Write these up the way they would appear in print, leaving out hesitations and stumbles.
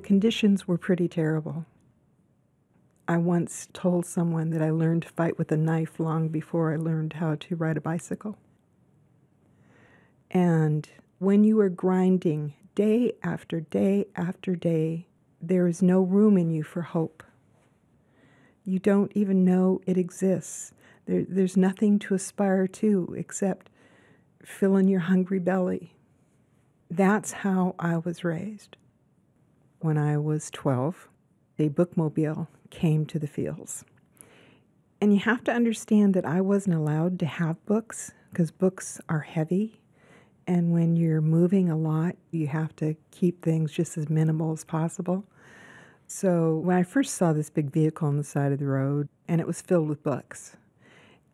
the conditions were pretty terrible. I once told someone that I learned to fight with a knife long before I learned how to ride a bicycle. And when you are grinding day after day after day, there is no room in you for hope. You don't even know it exists. There's nothing to aspire to except filling your hungry belly. That's how I was raised. When I was 12, a bookmobile came to the fields. And you have to understand that I wasn't allowed to have books because books are heavy. And when you're moving a lot, you have to keep things just as minimal as possible. So when I first saw this big vehicle on the side of the road, and it was filled with books,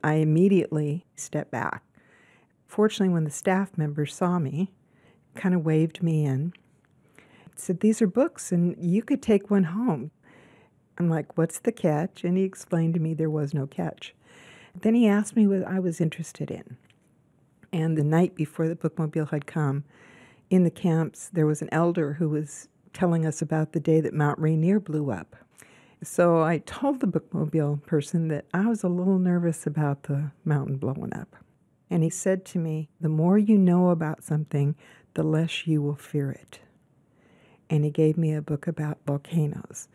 I immediately stepped back. Fortunately, when the staff members saw me, kind of waved me in, said, "These are books, and you could take one home." I'm like, "What's the catch?" And he explained to me there was no catch. Then he asked me what I was interested in. And the night before the bookmobile had come, in the camps, there was an elder who was telling us about the day that Mount Rainier blew up. So I told the bookmobile person that I was a little nervous about the mountain blowing up. And he said to me, "The more you know about something, the less you will fear it." And he gave me a book about volcanoes.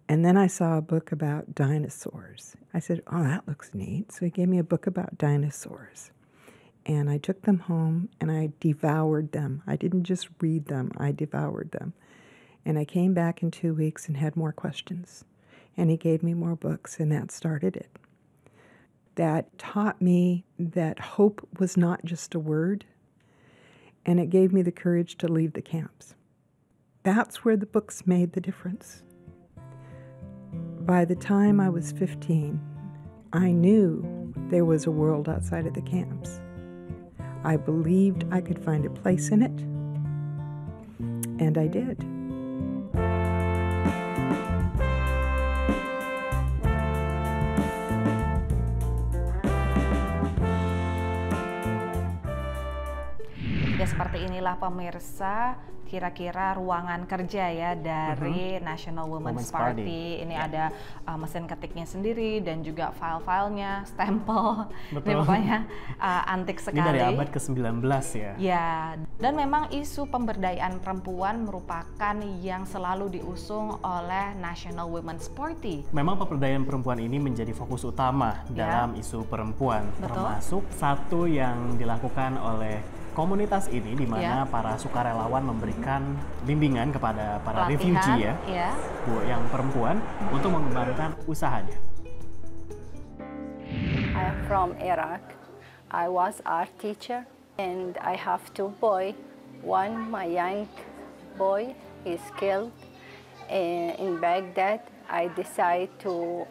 And then I saw a book about dinosaurs. I said, "Oh, that looks neat." So he gave me a book about dinosaurs. And I took them home and I devoured them. I didn't just read them, I devoured them. And I came back in 2 weeks and had more questions. And he gave me more books, and that started it. That taught me that hope was not just a word, and it gave me the courage to leave the camps. That's where the books made the difference. By the time I was 15, I knew there was a world outside of the camps. I believed I could find a place in it, and I did. Ya, seperti inilah pemirsa kira-kira ruangan kerja ya dari National Women's Party. Ini ada mesin ketiknya sendiri dan juga file-filenya, stempel. Ini pokoknya antik sekali. Ini dari abad ke-19 ya. Ya, dan memang isu pemberdayaan perempuan merupakan yang selalu diusung oleh National Women's Party. Memang pemberdayaan perempuan ini menjadi fokus utama dalam isu perempuan. Betul. Termasuk satu yang dilakukan oleh komunitas ini, di mana para sukarelawan memberikan bimbingan kepada para refugee yang perempuan untuk mengembangkan usahanya. I am from Iraq. I was art teacher and I have 2 boys. One, my young boy, is killed in Baghdad. I decide to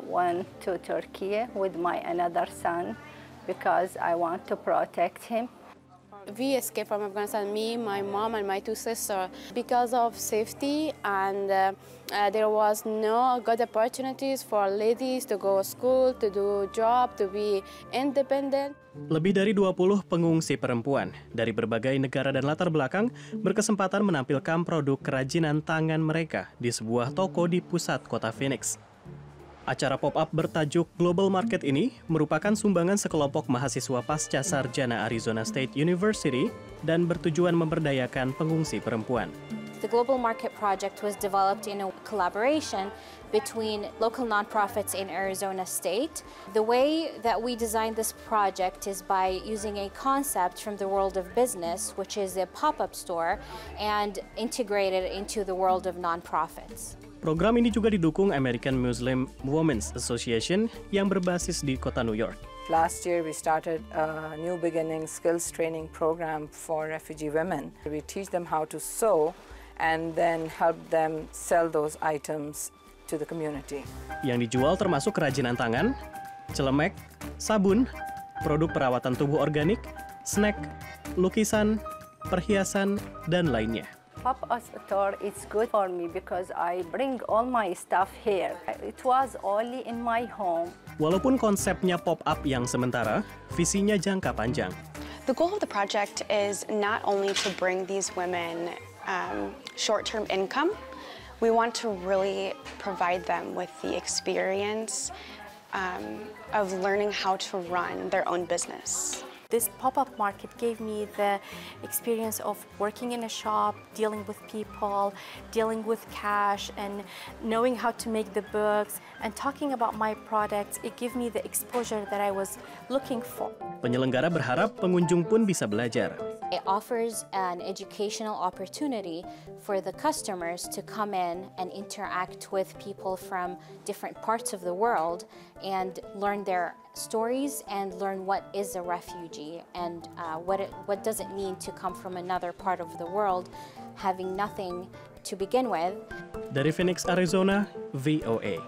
went to Turkey with my another son because I want to protect him. We escaped from Afghanistan, me, my mom, and my 2 sisters, because of safety, and there was no good opportunities for ladies to go to school, to do job, to be independent. Lebih dari 20 pengungsi perempuan dari berbagai negara dan latar belakang berkesempatan menampilkan produk kerajinan tangan mereka di sebuah toko di pusat kota Phoenix. Acara pop-up bertajuk Global Market ini merupakan sumbangan sekelompok mahasiswa pasca sarjana Arizona State University dan bertujuan memberdayakan pengungsi perempuan. The Global Market project was developed in a collaboration between local nonprofits in Arizona State. The way that we designed this project is by using a concept from the world of business, which is a pop-up store, and integrated into the world of nonprofits. Program ini juga didukung American Muslim Women's Association yang berbasis di kota New York. Last year we started a new beginning skills training program for refugee women. We teach them how to sew and then help them sell those items to the community. Yang dijual termasuk kerajinan tangan, celemek, sabun, produk perawatan tubuh organik, snack, lukisan, perhiasan, dan lainnya. Pop-up store is good for me because I bring all my stuff here. It was only in my home. Walaupun konsepnya pop-up yang sementara, visinya jangka panjang. The goal of the project is not only to bring these women short-term income, We want to really provide them with the experience of learning how to run their own business. This pop-up market gave me the experience of working in a shop, dealing with people, dealing with cash, and knowing how to make the books, and talking about my products. It gave me the exposure that I was looking for. Penyelenggara berharap pengunjung pun bisa belajar. It offers an educational opportunity for the customers to come in and interact with people from different parts of the world and learn their stories and learn what is a refugee and what does it mean to come from another part of the world having nothing to begin with. Dari Phoenix, Arizona, VOA.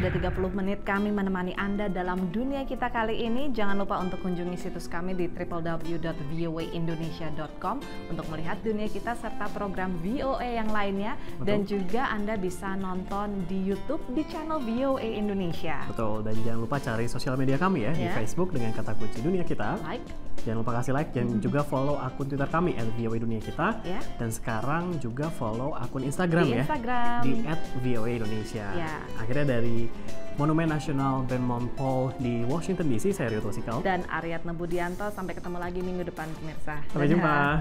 Sudah 30 menit kami menemani Anda dalam dunia kita kali ini. Jangan lupa untuk kunjungi situs kami di www.voaindonesia.com untuk melihat dunia kita serta program VOA yang lainnya. Betul. Dan juga Anda bisa nonton di YouTube di channel VOA Indonesia. Betul, dan jangan lupa cari sosial media kami ya, di Facebook dengan kata kunci dunia kita. Like. Jangan lupa kasih like dan juga follow akun Twitter kami @VOA Dunia Kita. Dan sekarang juga follow akun Instagram di ya. Instagram. Di @VOA Indonesia. Akhirnya dari Monumen Nasional Belmont-Paul di Washington DC, saya Rio Tuasikal. Dan Ariadne Budianto. Sampai ketemu lagi minggu depan pemirsa. Sampai jumpa.